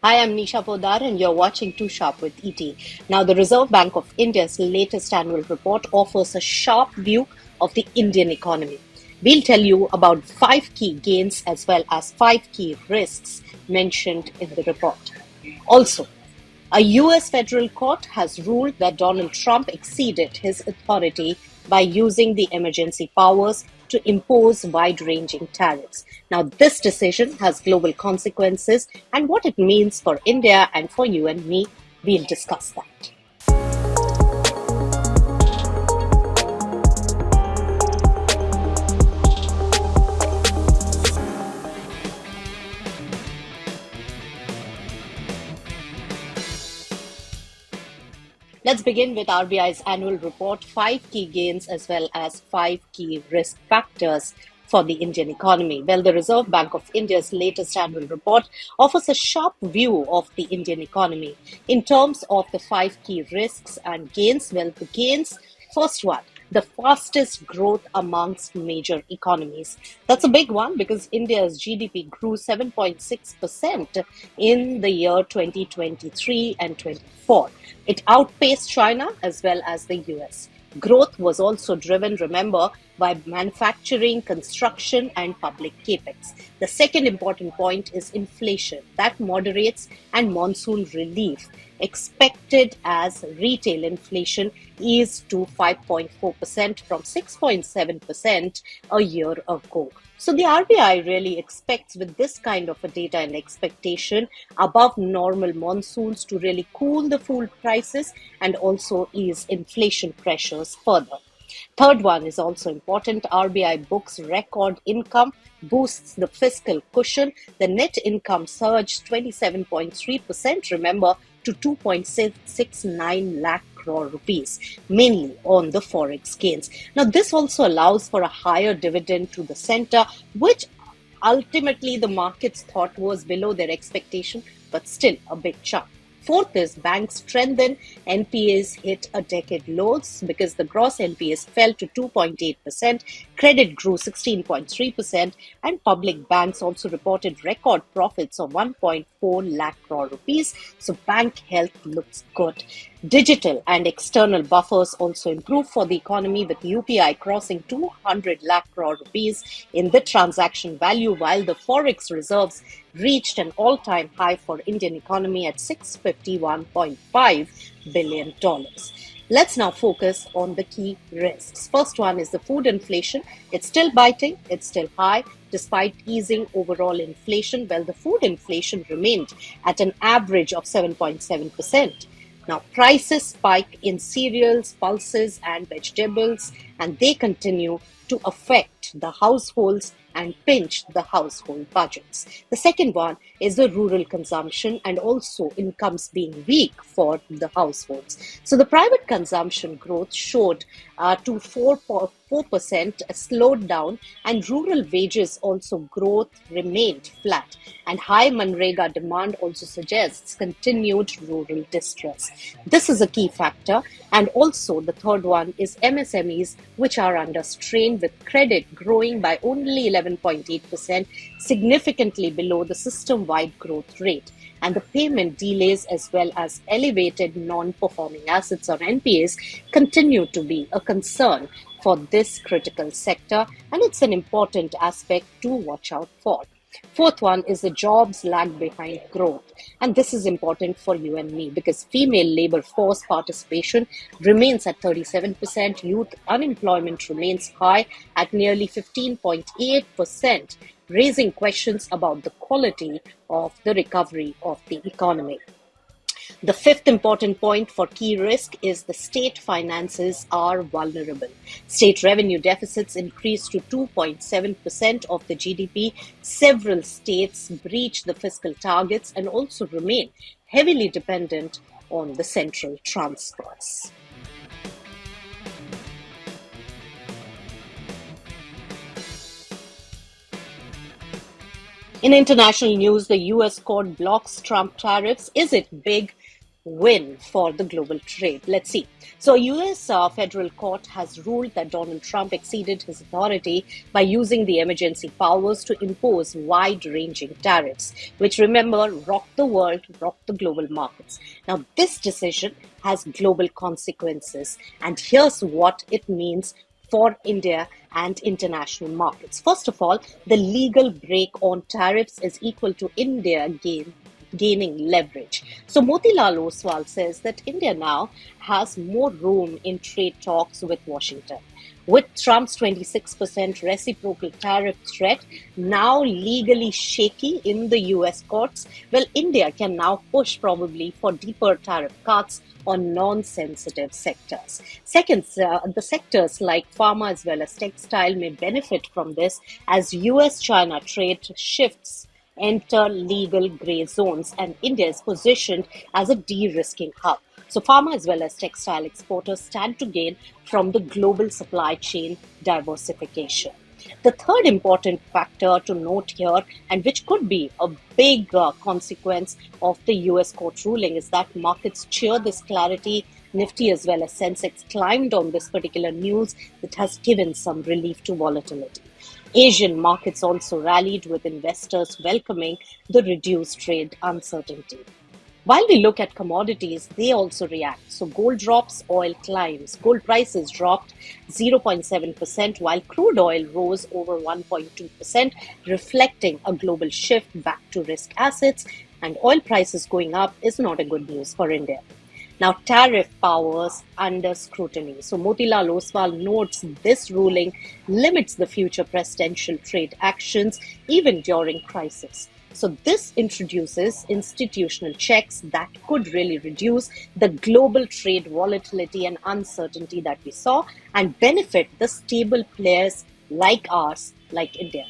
Hi, I'm Nisha Podar, and you're watching Too Sharp with ET. Now, the Reserve Bank of India's latest annual report offers a sharp view of the Indian economy. We'll tell you about five key gains as well as five key risks mentioned in the report. Also, a US federal court has ruled that Donald Trump exceeded his authority by using the emergency powers to impose wide ranging tariffs. Now, this decision has global consequences, and what it means for India and for you and me, we'll discuss that. Let's begin with RBI's annual report, five key gains as well as five key risk factors for the Indian economy. Well, the Reserve Bank of India's latest annual report offers a sharp view of the Indian economy. In terms of the five key risks and gains, well, the gains, first one, the fastest growth amongst major economies. That's a big one because India's GDP grew 7.6% in the year 2023 and 24. It outpaced China as well as the US. Growth was also driven, remember, by manufacturing, construction, and public capex. The second important point is inflation. That moderates and monsoon relief expected as retail inflation eased to 5.4% from 6.7% a year ago. So the RBI really expects, with this kind of a data and expectation, above normal monsoons to really cool the food prices and also ease inflation pressures further. Third one is also important. RBI books record income, boosts the fiscal cushion. The net income surged 27.3%, remember, to 2.69 lakh crore rupees, mainly on the forex gains. Now, this also allows for a higher dividend to the center, which ultimately the markets thought was below their expectation, but still a big chunk. Fourth is banks strengthen. NPAs hit a decade lows because the gross NPAs fell to 2.8%, credit grew 16.3%, and public banks also reported record profits of 1.4 lakh crore rupees. So bank health looks good. Digital and external buffers also improve for the economy, with UPI crossing 200 lakh crore rupees in the transaction value, while the forex reserves reached an all-time high for Indian economy at $651.5 billion. Let's now focus on the key risks. First one is the food inflation. It's still biting, it's still high. Despite easing overall inflation, well, the food inflation remained at an average of 7.7%. Now, prices spike in cereals, pulses, and vegetables, and they continue to affect the households and pinch the household budgets. The second one is the rural consumption and also incomes being weak for the households. So the private consumption growth showed to 4% slowed down, and rural wages also growth remained flat. And high Manrega demand also suggests continued rural distress. This is a key factor. And also the third one is MSMEs, which are under strain, with credit growing by only 11.8%, significantly below the system-wide growth rate. And the payment delays as well as elevated non-performing assets or NPAs continue to be a concern for this critical sector, and it's an important aspect to watch out for. Fourth one is the jobs lag behind growth. And this is important for you and me because female labor force participation remains at 37%. Youth unemployment remains high at nearly 15.8%, raising questions about the quality of the recovery of the economy. The fifth important point for key risk is the state finances are vulnerable. State revenue deficits increased to 2.7% of the GDP. Several states breach the fiscal targets and also remain heavily dependent on the central transfers. In international news, the US court blocks Trump tariffs. Is it big? win for the global trade. Let's see. So, US federal court has ruled that Donald Trump exceeded his authority by using the emergency powers to impose wide-ranging tariffs, which, remember, rocked the world, rocked the global markets. Now, this decision has global consequences, and here's what it means for India and international markets. First of all, the legal break on tariffs is equal to India gaining leverage. So Motilal Oswal says that India now has more room in trade talks with Washington. With Trump's 26% reciprocal tariff threat now legally shaky in the US courts, well, India can now push probably for deeper tariff cuts on non-sensitive sectors. Second, the sectors like pharma as well as textile may benefit from this as US-China trade shifts enter legal gray zones, and India is positioned as a de-risking hub. So pharma as well as textile exporters stand to gain from the global supply chain diversification. The third important factor to note here, and which could be a big consequence of the US court ruling, is that markets cheer this clarity. Nifty as well as Sensex climbed on this particular news that has given some relief to volatility. Asian markets also rallied, with investors welcoming the reduced trade uncertainty. While we look at commodities, they also react. So gold drops, oil climbs. Gold prices dropped 0.7%, while crude oil rose over 1.2%, reflecting a global shift back to risk assets. And oil prices going up is not a good news for India. Now, tariff powers under scrutiny. So, Motilal Oswal notes this ruling limits the future presidential trade actions even during crisis. So, this introduces institutional checks that could really reduce the global trade volatility and uncertainty that we saw and benefit the stable players like ours, like India.